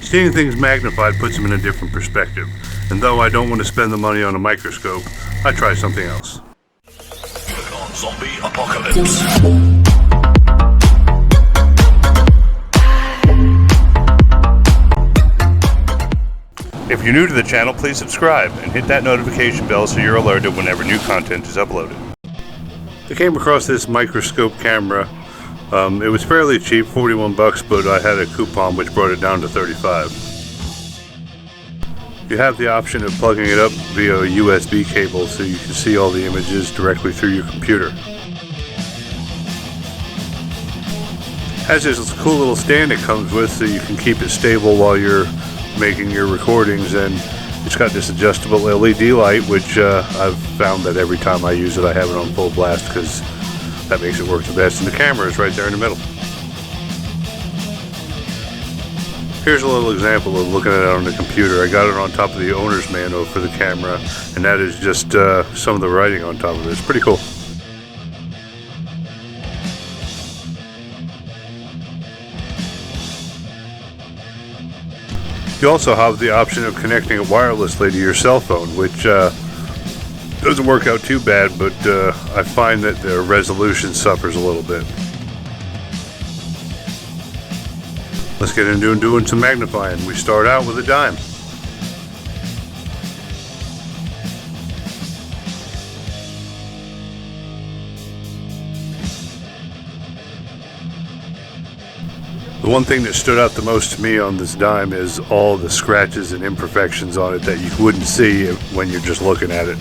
Seeing things magnified puts them in a different perspective, and though I don't want to spend the money on a microscope, I try something else. Zombie apocalypse. If you're new to the channel, please subscribe and hit that notification bell so you're alerted whenever new content is uploaded. I came across this microscope camera. It was fairly cheap, 41 bucks, but I had a coupon which brought it down to 35. You have the option of plugging it up via a USB cable so you can see all the images directly through your computer. Has this cool little stand it comes with so you can keep it stable while you're making your recordings, and it's got this adjustable LED light, which I've found that every time I use it I have it on full blast because that makes it work the best, and the camera is right there in the middle. Here's a little example of looking at it on the computer. I got it on top of the owner's manual for the camera, and that is just some of the writing on top of it. It's pretty cool. You also have the option of connecting it wirelessly to your cell phone, which doesn't work out too bad, but I find that the resolution suffers a little bit. Let's get into doing some magnifying. We start out with a dime. The one thing that stood out the most to me on this dime is all the scratches and imperfections on it that you wouldn't see when you're just looking at it.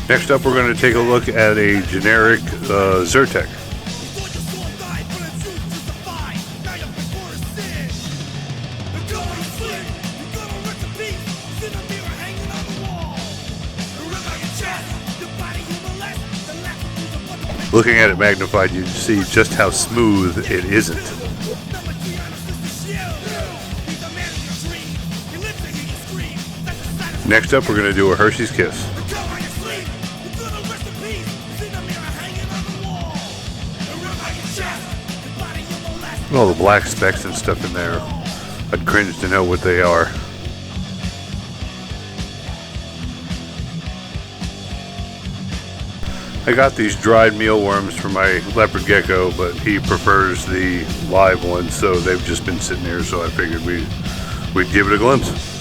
Next up, we're going to take a look at a generic Zyrtec. Looking at it magnified, you see just how smooth it isn't. Next up, we're going to do a Hershey's Kiss. All the black specks and stuff in there, I'd cringe to know what they are. I got these dried mealworms for my leopard gecko, but he prefers the live ones, so they've just been sitting here, so I figured we'd give it a glimpse.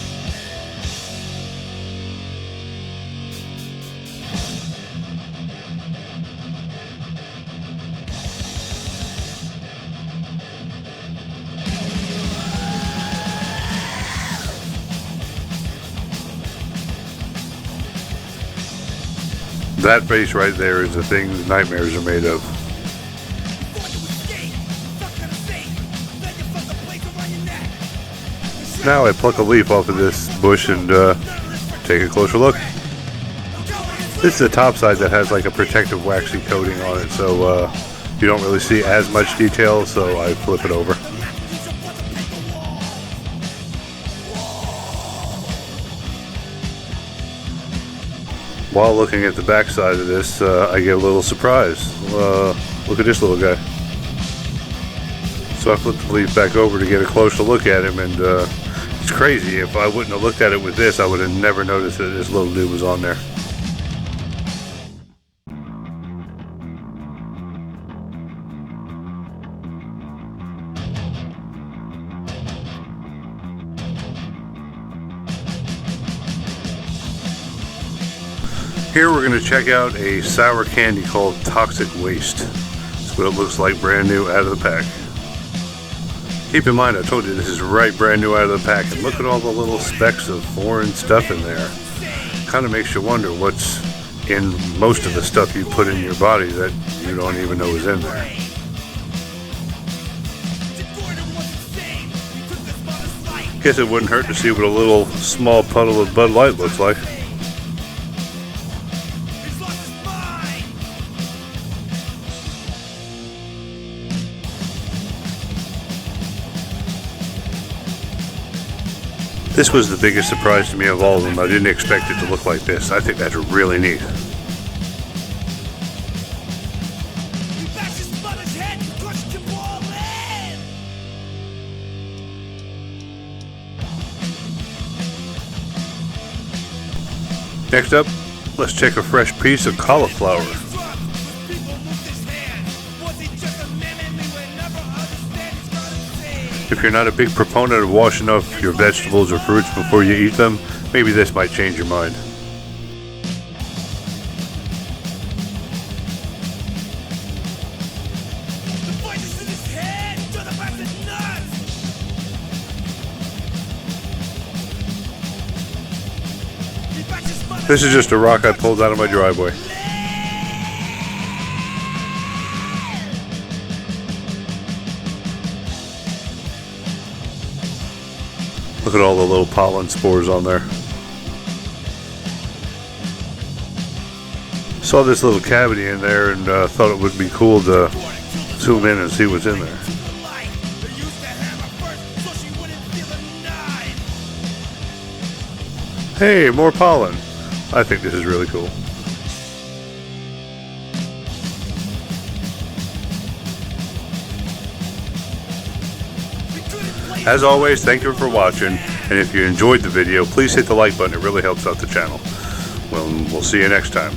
That face right there is the thing that nightmares are made of. Now I pluck a leaf off of this bush and take a closer look. This is the top side that has like a protective waxy coating on it, so you don't really see as much detail, so I flip it over. While looking at the back side of this, I get a little surprise. Look at this little guy. So I flip the leaf back over to get a closer look at him, and it's crazy. If I wouldn't have looked at it with this, I would have never noticed that this little dude was on there. Here we're going to check out a sour candy called Toxic Waste. That's what it looks like, brand new out of the pack. Keep in mind, I told you this is right brand new out of the pack, and look at all the little specks of foreign stuff in there. Kind of makes you wonder what's in most of the stuff you put in your body that you don't even know is in there. Guess it wouldn't hurt to see what a little small puddle of Bud Light looks like. This was the biggest surprise to me of all of them. I didn't expect it to look like this. I think that's really neat. Next up, let's check a fresh piece of cauliflower. If you're not a big proponent of washing off your vegetables or fruits before you eat them, maybe this might change your mind. This is just a rock I pulled out of my driveway. Look at all the little pollen spores on there. Saw this little cavity in there and thought it would be cool to zoom in and see what's in there. Hey, more pollen. I think this is really cool. As always, thank you for watching, and if you enjoyed the video, please hit the like button. It really helps out the channel. Well, we'll see you next time.